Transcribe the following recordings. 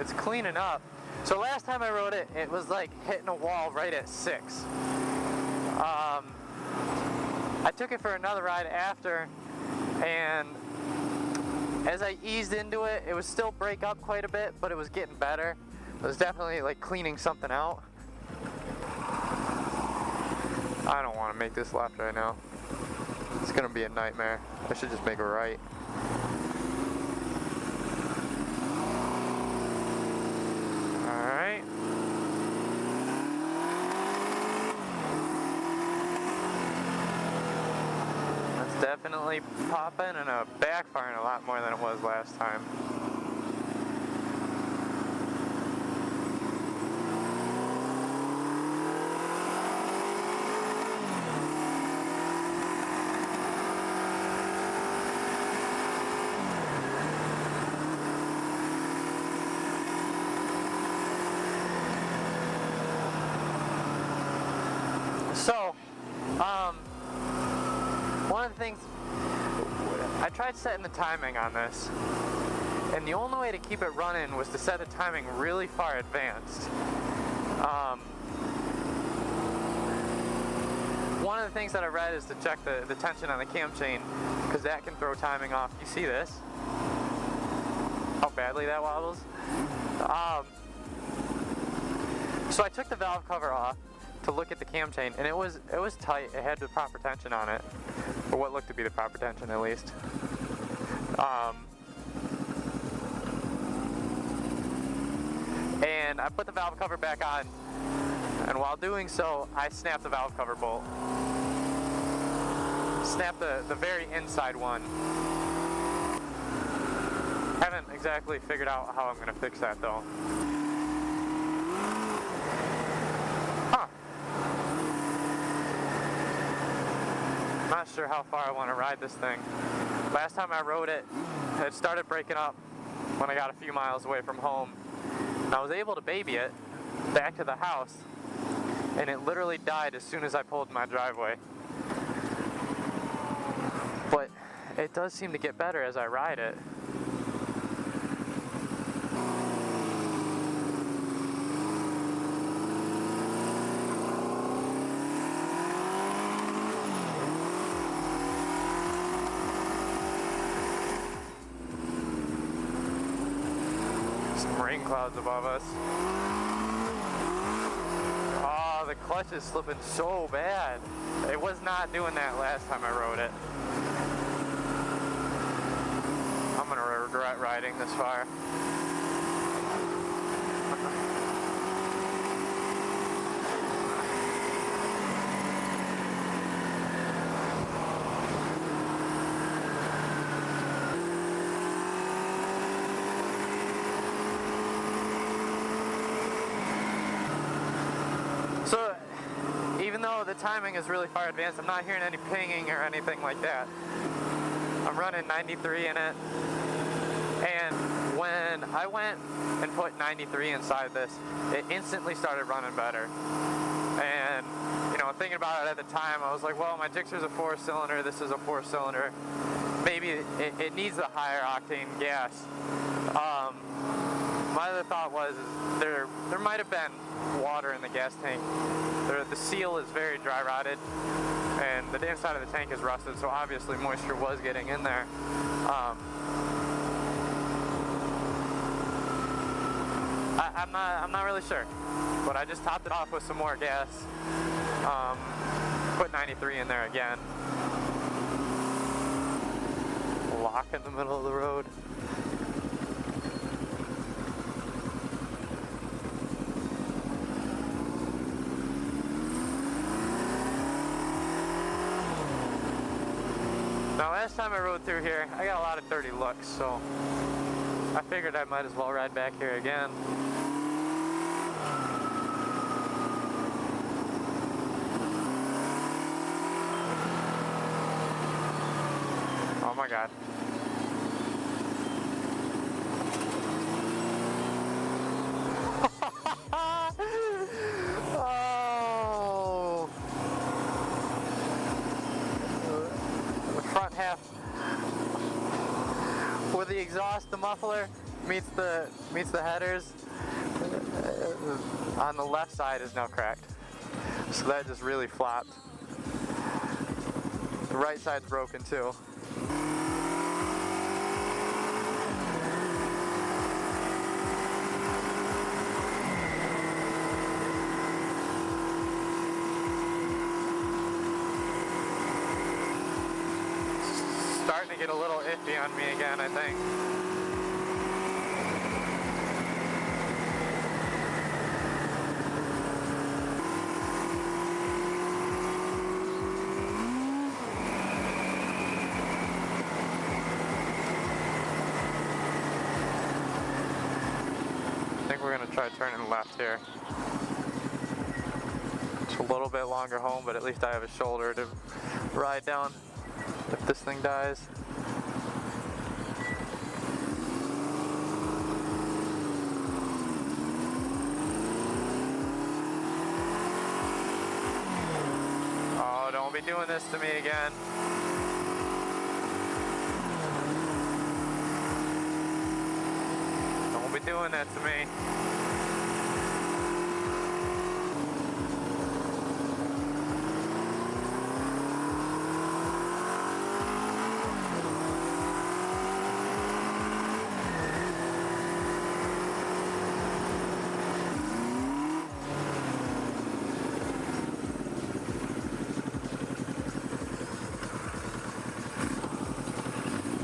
it's cleaning up. So last time I rode it, it was like hitting a wall right at 6. I took it for another ride after, and as I eased into it, it was still break up quite a bit, but it was getting better. It was definitely like cleaning something out. I don't want to make this left right now. It's gonna be a nightmare. I should just make a right. Alright. That's definitely popping and backfiring a lot more than it was last time. So, one of the things, I tried setting the timing on this, and the only way to keep it running was to set the timing really far advanced. One of the things that I read is to check the tension on the cam chain, because that can throw timing off. You see this? How badly that wobbles? So I took the valve cover off to look at the cam chain, and it was tight. It had the proper tension on it, or what looked to be the proper tension at least. And I put the valve cover back on, and while doing so, I snapped the valve cover bolt. Snapped the very inside one. Haven't exactly figured out how I'm going to fix that though. Not sure how far I want to ride this thing. Last time I rode it, it started breaking up when I got a few miles away from home. And I was able to baby it back to the house, and it literally died as soon as I pulled my driveway. But it does seem to get better as I ride it. Rain clouds above us. Oh, the clutch is slipping so bad. It was not doing that last time I rode it. I'm gonna regret riding this far. So, even though the timing is really far advanced, I'm not hearing any pinging or anything like that. I'm running 93 in it, and when I went and put 93 inside this, it instantly started running better. And, you know, thinking about it at the time, I was like, well, my Gixxer's a 4-cylinder, this is a 4-cylinder. Maybe it needs the higher octane gas. My other thought was there might have been water in the gas tank. The seal is very dry rotted, and the inside of the tank is rusted, so obviously moisture was getting in there. I'm not really sure, but I just topped it off with some more gas. Put 93 in there again. Lock in the middle of the road. Now last time I rode through here, I got a lot of dirty looks, so I figured I might as well ride back here again. Oh my God. Oh. The front half with the exhaust, the muffler, meets the headers on the left side is now cracked. So that just really flopped. The right side's broken too. Starting to get a little iffy on me again, I think. I think we're gonna try turning left here. It's a little bit longer home, but at least I have a shoulder to ride down if this thing dies. Oh, don't be doing this to me again. Don't be doing that to me.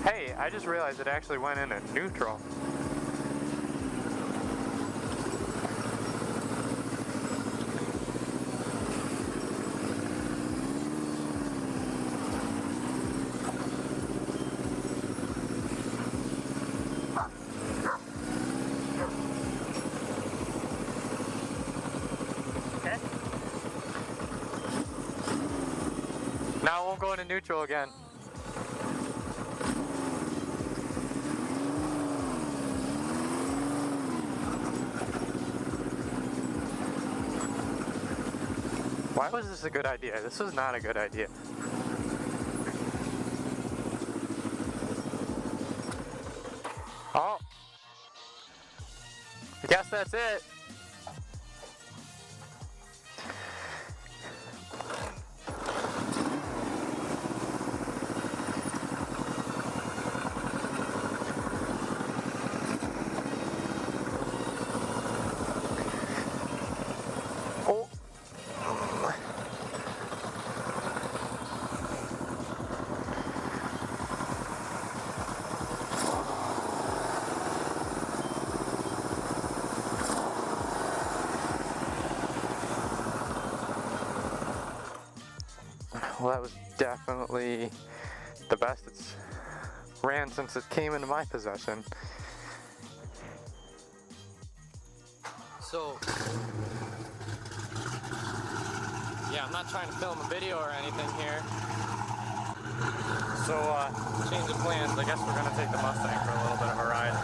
Hey, I just realized it actually went into neutral. Okay. Now it won't go into neutral again. Why was this a good idea? This was not a good idea. Oh. I guess that's it. Oh. Well, that was definitely the best it's ran since it came into my possession. So, yeah, I'm not trying to film a video or anything here. So, change of plans. I guess we're gonna take the Mustang for a little bit of a ride.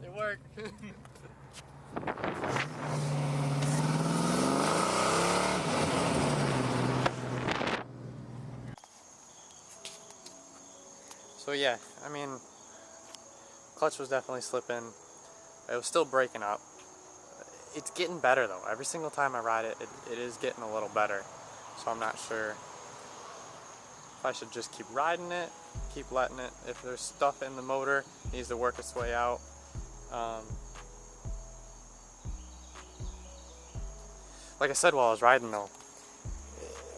It worked. So yeah, I mean, clutch was definitely slipping. It was still breaking up. It's getting better though. Every single time I ride it, it is getting a little better. So I'm not sure if I should just keep riding it, keep letting it. If there's stuff in the motor, it needs to work its way out. Like I said while I was riding though,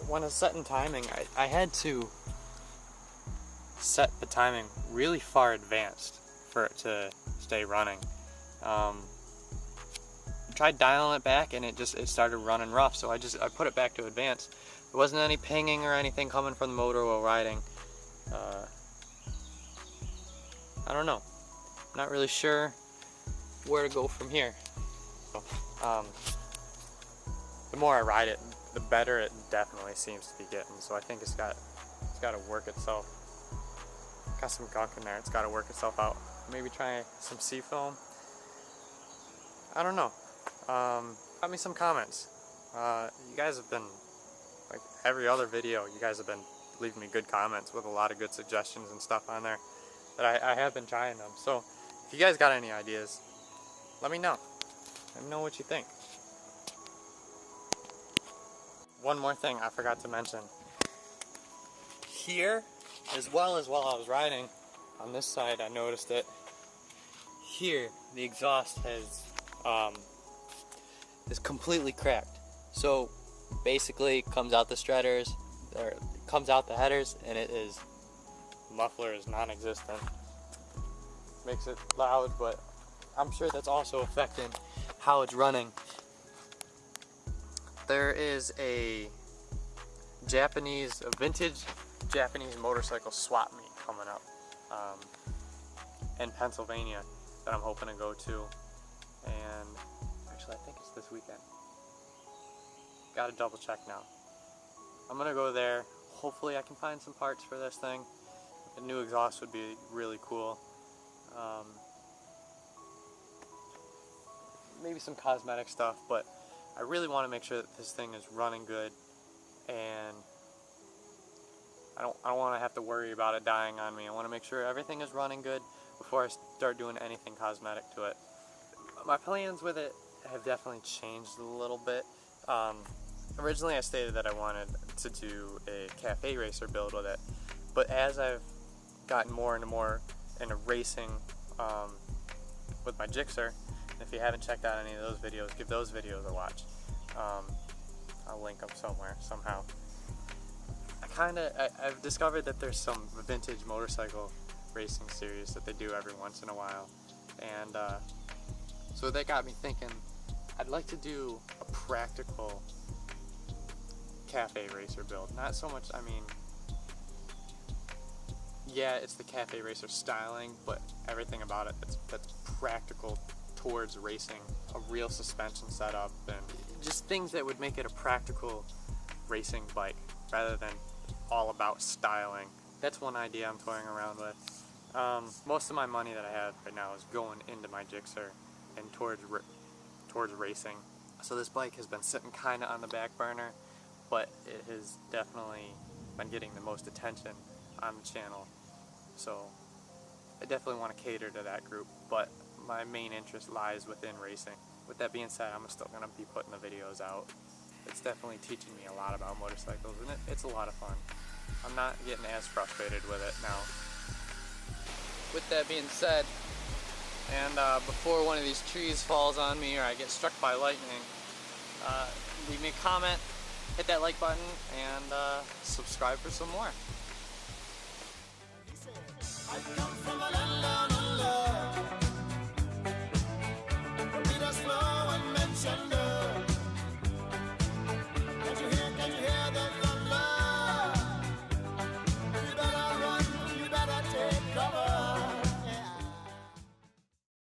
when I was setting timing, I had to set the timing really far advanced for it to stay running. Tried dialing it back and it started running rough, so I put it back to advanced. There wasn't any pinging or anything coming from the motor while riding. I don't know. I'm not really sure where to go from here. The more I ride it, the better it definitely seems to be getting. So I think it's got to work itself. Got some gunk in there. It's got to work itself out. Maybe try some seafoam. I don't know. Got me some comments. You guys have been, like every other video, you guys have been leaving me good comments with a lot of good suggestions and stuff on there that I have been trying them. So if you guys got any ideas, let me know. Let me know what you think. One more thing I forgot to mention. Here, as well as while I was riding, on this side I noticed it. Here, the exhaust is completely cracked. So basically, it comes out the shredders, or it comes out the headers, and muffler is non-existent. Makes it loud, but I'm sure that's also affecting how it's running. There is a vintage Japanese motorcycle swap meet coming up in Pennsylvania that I'm hoping to go to, and actually I think it's this weekend. Gotta double check now. I'm gonna go there. Hopefully I can find some parts for this thing. A new exhaust would be really cool. Maybe some cosmetic stuff, but I really want to make sure that this thing is running good, and I don't want to have to worry about it dying on me. I want to make sure everything is running good before I start doing anything cosmetic to it. My plans with it have definitely changed a little bit. Originally I stated that I wanted to do a cafe racer build with it, but as I've gotten more and more into racing with my Gixxer, and if you haven't checked out any of those videos, give those videos a watch. I'll link them somewhere, somehow. I've discovered that there's some vintage motorcycle racing series that they do every once in a while, and so that got me thinking I'd like to do a practical cafe racer build. Not so much, I mean, yeah, it's the cafe racer styling, but everything about it that's practical towards racing, a real suspension setup, and just things that would make it a practical racing bike rather than all about styling. That's one idea I'm toying around with. Most of my money that I have right now is going into my Gixxer and towards racing. So this bike has been sitting kind of on the back burner, but it has definitely been getting the most attention on the channel. So I definitely want to cater to that group, but my main interest lies within racing. With that being said, I'm still going to be putting the videos out. It's definitely teaching me a lot about motorcycles, and it's a lot of fun. I'm not getting as frustrated with it now. With that being said, and before one of these trees falls on me or I get struck by lightning, leave me a comment, hit that like button, and subscribe for some more. I come from a land